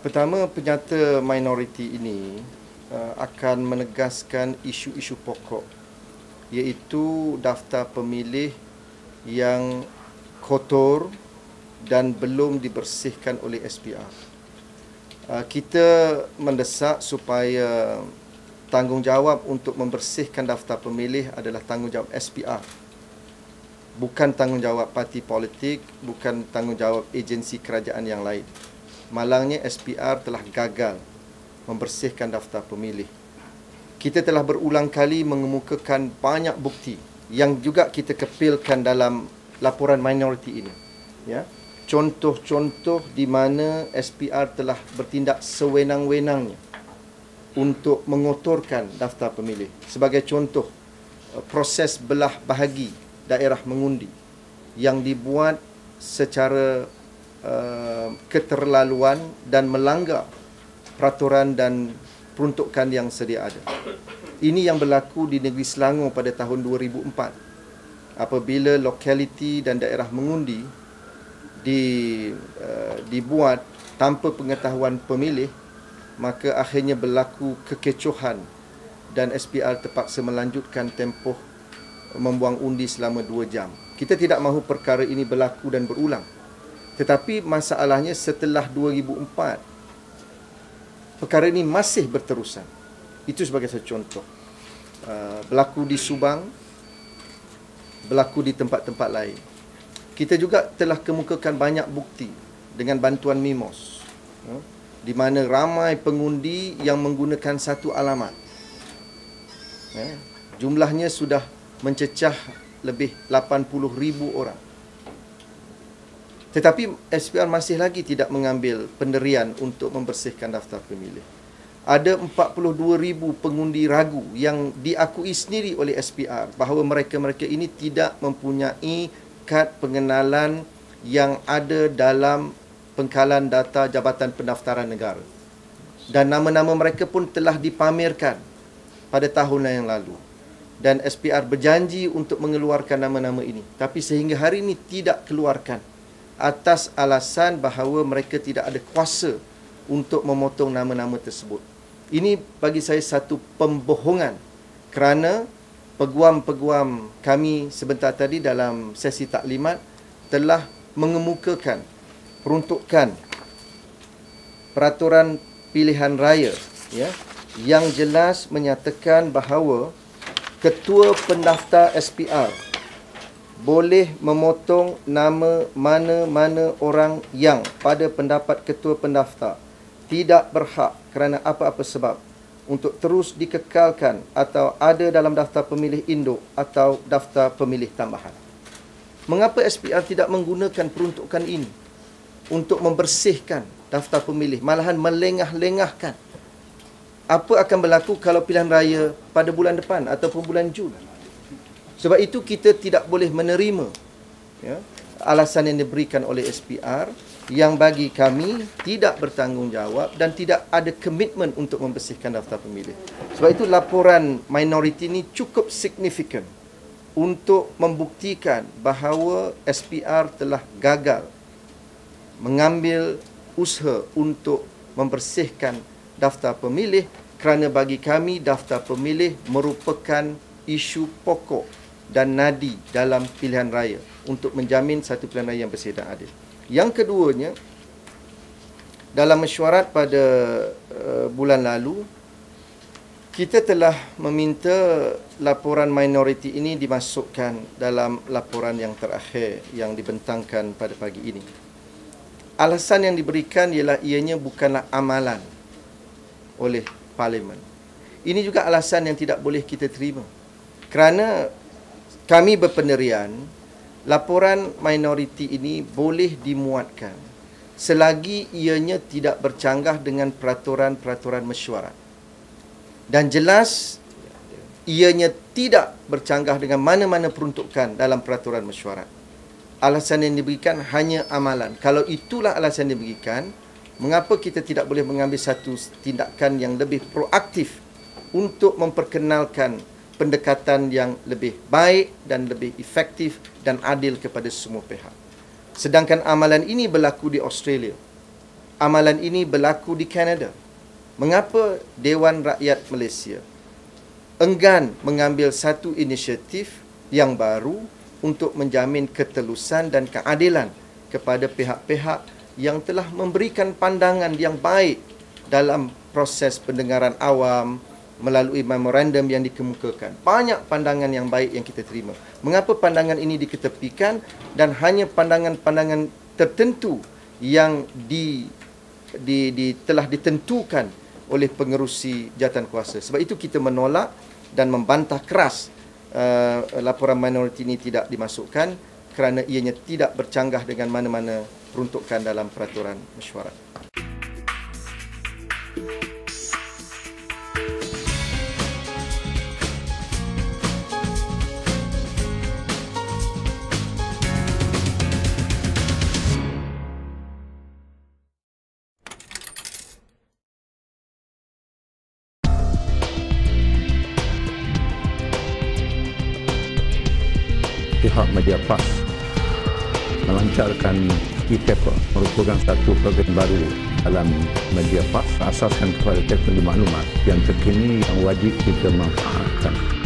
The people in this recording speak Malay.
Pertama, penyata minoriti ini akan menegaskan isu-isu pokok, iaitu daftar pemilih yang kotor dan belum dibersihkan oleh SPR. Kita mendesak supaya tanggungjawab untuk membersihkan daftar pemilih adalah tanggungjawab SPR. Bukan tanggungjawab parti politik, bukan tanggungjawab agensi kerajaan yang lain. Malangnya SPR telah gagal membersihkan daftar pemilih. Kita telah berulang kali mengemukakan banyak bukti yang juga kita kepilkan dalam laporan minoriti ini. Ya. Contoh-contoh di mana SPR telah bertindak sewenang-wenangnya untuk mengotorkan daftar pemilih. Sebagai contoh, proses belah bahagi daerah mengundi yang dibuat secara keterlaluan dan melanggar peraturan dan peruntukan yang sedia ada. Ini yang berlaku di negeri Selangor pada tahun 2004 apabila lokaliti dan daerah mengundi dibuat tanpa pengetahuan pemilih, maka akhirnya berlaku kekecohan dan SPR terpaksa melanjutkan tempoh membuang undi selama 2 jam. Kita tidak mahu perkara ini berlaku dan berulang. Tetapi masalahnya setelah 2004, perkara ini masih berterusan. Itu sebagai satu contoh. Berlaku di Subang, berlaku di tempat-tempat lain. Kita juga telah kemukakan banyak bukti dengan bantuan MIMOS, di mana ramai pengundi yang menggunakan satu alamat. Jumlahnya sudah mencecah lebih 80,000 orang. Tetapi SPR masih lagi tidak mengambil penderian untuk membersihkan daftar pemilih. Ada 42,000 pengundi ragu yang diakui sendiri oleh SPR bahawa mereka-mereka ini tidak mempunyai kad pengenalan yang ada dalam pengkalan data Jabatan Pendaftaran Negara. Dan nama-nama mereka pun telah dipamerkan pada tahun yang lalu. Dan SPR berjanji untuk mengeluarkan nama-nama ini. Tapi sehingga hari ini tidak keluarkan, atas alasan bahawa mereka tidak ada kuasa untuk memotong nama-nama tersebut. Ini bagi saya satu pembohongan kerana peguam-peguam kami sebentar tadi dalam sesi taklimat telah mengemukakan peruntukan peraturan pilihan raya, ya, yang jelas menyatakan bahawa ketua pendaftar SPR boleh memotong nama mana-mana orang yang pada pendapat ketua pendaftar tidak berhak kerana apa-apa sebab untuk terus dikekalkan atau ada dalam daftar pemilih induk atau daftar pemilih tambahan. Mengapa SPR tidak menggunakan peruntukan ini untuk membersihkan daftar pemilih, malahan melengah-lengahkan? Apa akan berlaku kalau pilihan raya pada bulan depan ataupun bulan Jun? Sebab itu kita tidak boleh menerima, ya, alasan yang diberikan oleh SPR yang bagi kami tidak bertanggungjawab dan tidak ada komitmen untuk membersihkan daftar pemilih. Sebab itu laporan minoriti ini cukup signifikan untuk membuktikan bahawa SPR telah gagal mengambil usaha untuk membersihkan daftar pemilih kerana bagi kami daftar pemilih merupakan isu pokok dan nadi dalam pilihan raya untuk menjamin satu pilihan raya yang bersih dan adil. Yang keduanya, dalam mesyuarat pada bulan lalu, kita telah meminta laporan minoriti ini dimasukkan dalam laporan yang terakhir yang dibentangkan pada pagi ini. Alasan yang diberikan ialah ianya bukanlah amalan oleh Parlimen. Ini juga alasan yang tidak boleh kita terima. Kerana kami berpendirian, laporan minoriti ini boleh dimuatkan selagi ianya tidak bercanggah dengan peraturan-peraturan mesyuarat. Dan jelas ianya tidak bercanggah dengan mana-mana peruntukan dalam peraturan mesyuarat. Alasan yang diberikan hanya amalan. Kalau itulah alasan yang diberikan, mengapa kita tidak boleh mengambil satu tindakan yang lebih proaktif untuk memperkenalkan pendekatan yang lebih baik dan lebih efektif dan adil kepada semua pihak. Sedangkan amalan ini berlaku di Australia. amalan ini berlaku di Kanada? Mengapa Dewan Rakyat Malaysia enggan mengambil satu inisiatif yang baru untuk menjamin ketelusan dan keadilan kepada pihak-pihak yang telah memberikan pandangan yang baik dalam proses pendengaran awam melalui memorandum yang dikemukakan. Banyak pandangan yang baik yang kita terima. Mengapa pandangan ini diketepikan dan hanya pandangan-pandangan tertentu yang telah ditentukan oleh pengerusi jawatan kuasa? Sebab itu kita menolak dan membantah keras laporan minoriti ini tidak dimasukkan kerana ianya tidak bercanggah dengan mana-mana peruntukan dalam peraturan mesyuarat. Pihak Media PAS melancarkan e-paper, merupakan satu program baru dalam Media PAS asaskan kepada teknologi maklumat yang terkini yang wajib kita manfaatkan.